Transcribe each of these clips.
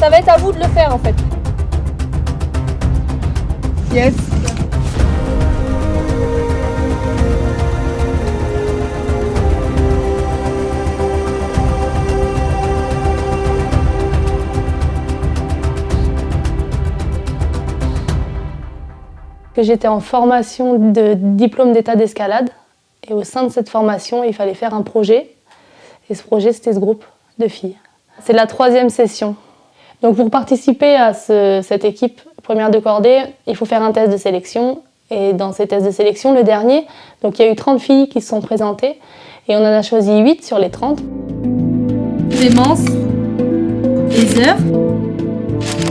Ça va être à vous de le faire en fait. Yes. J'étais en formation de diplôme d'état d'escalade et au sein de cette formation, il fallait faire un projet. Et ce projet, c'était ce groupe de filles. C'est la 3e session. Donc pour participer à cette équipe première de cordée, il faut faire un test de sélection. Et dans ces tests de sélection, le dernier, donc il y a eu 30 filles qui se sont présentées et on en a choisi 8 sur les 30. Clémence, Heather,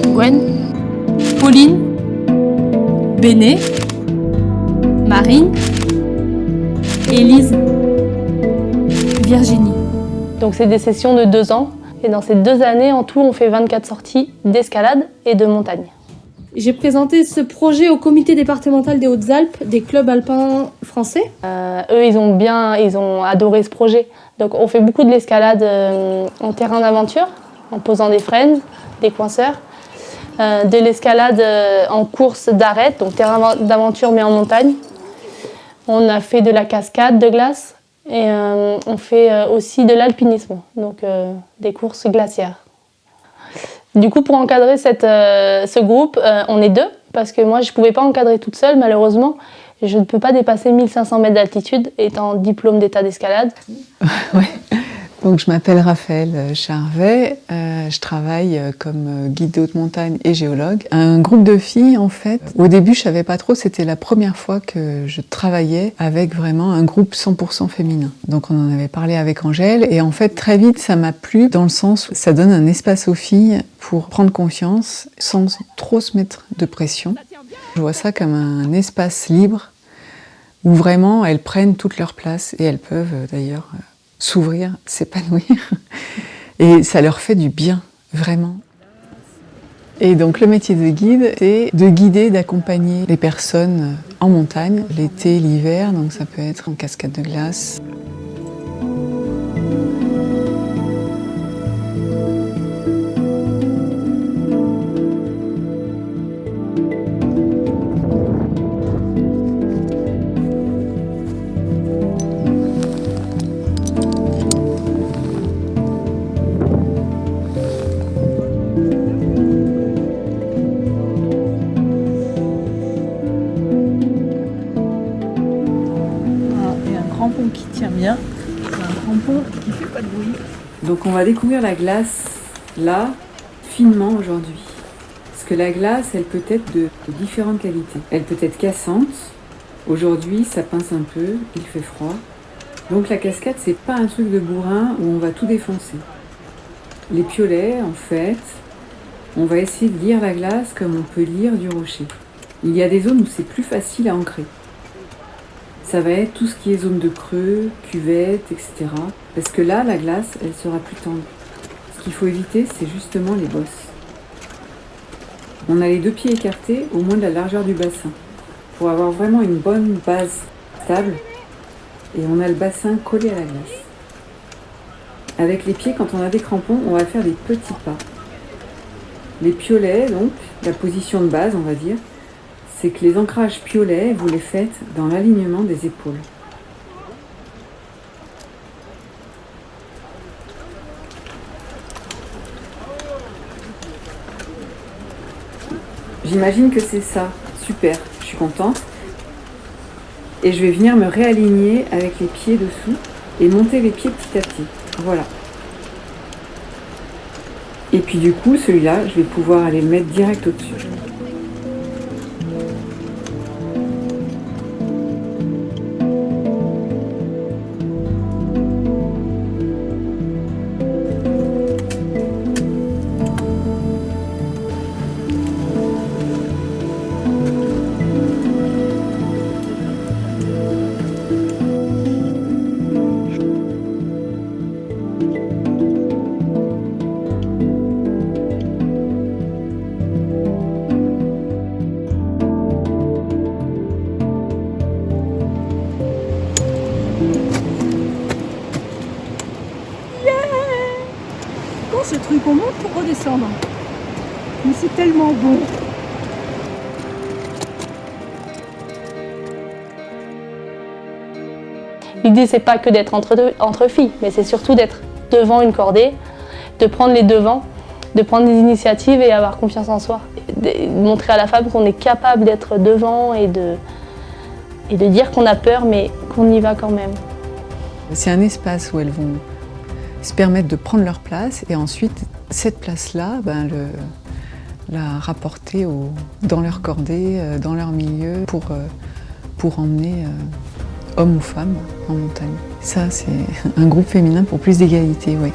Gwen, Pauline, Béné, Marine, Élise, Virginie. Donc c'est des sessions de 2 ans. Et dans ces 2 années, en tout, on fait 24 sorties d'escalade et de montagne. J'ai présenté ce projet au comité départemental des Hautes-Alpes des clubs alpins français. Eux, ils ont adoré ce projet. Donc on fait beaucoup de l'escalade en terrain d'aventure, en posant des frênes, des coinceurs. De l'escalade en course d'arête, donc terrain d'aventure mais en montagne. On a fait de la cascade de glace et on fait aussi de l'alpinisme, donc des courses glaciaires. Du coup, pour encadrer ce groupe, on est 2, parce que moi je ne pouvais pas encadrer toute seule malheureusement. Je ne peux pas dépasser 1500 mètres d'altitude étant diplôme d'état d'escalade. Ouais. Donc, je m'appelle Raphaël Charvet, je travaille comme guide de haute montagne et géologue. Un groupe de filles, en fait, au début je savais pas trop, c'était la première fois que je travaillais avec vraiment un groupe 100% féminin. Donc on en avait parlé avec Angèle et en fait très vite ça m'a plu dans le sens où ça donne un espace aux filles pour prendre confiance sans trop se mettre de pression. Je vois ça comme un espace libre où vraiment elles prennent toute leur place et elles peuvent d'ailleurs s'ouvrir, s'épanouir. Et ça leur fait du bien, vraiment. Et donc le métier de guide, c'est de guider, d'accompagner les personnes en montagne, l'été, l'hiver, donc ça peut être en cascade de glace. Qui tient bien, c'est un crampon qui fait pas de bruit. Donc on va découvrir la glace là, finement aujourd'hui. Parce que la glace, elle peut être de différentes qualités. Elle peut être cassante. Aujourd'hui, ça pince un peu, il fait froid. Donc la cascade, c'est pas un truc de bourrin où on va tout défoncer. Les piolets, en fait, on va essayer de lire la glace comme on peut lire du rocher. Il y a des zones où c'est plus facile à ancrer. Ça va être tout ce qui est zone de creux, cuvette, etc. Parce que là, la glace, elle sera plus tendre. Ce qu'il faut éviter, c'est justement les bosses. On a les 2 pieds écartés au moins de la largeur du bassin pour avoir vraiment une bonne base stable et on a le bassin collé à la glace. Avec les pieds, quand on a des crampons, on va faire des petits pas. Les piolets, donc, la position de base, on va dire, c'est que les ancrages piolets, vous les faites dans l'alignement des épaules. J'imagine que c'est ça. Super, je suis contente. Et je vais venir me réaligner avec les pieds dessous et monter les pieds petit à petit. Voilà. Et puis du coup, celui-là, je vais pouvoir aller le mettre direct au-dessus. Ce truc, on monte pour redescendre. Mais c'est tellement beau. L'idée, c'est pas que d'être entre filles, mais c'est surtout d'être devant une cordée, de prendre les devants, de prendre des initiatives et avoir confiance en soi. De montrer à la femme qu'on est capable d'être devant et de dire qu'on a peur, mais qu'on y va quand même. C'est un espace où elles vont se permettre de prendre leur place et ensuite, cette place-là, la rapporter dans leur cordée, dans leur milieu, pour emmener hommes ou femmes en montagne. Ça, c'est un groupe féminin pour plus d'égalité, oui.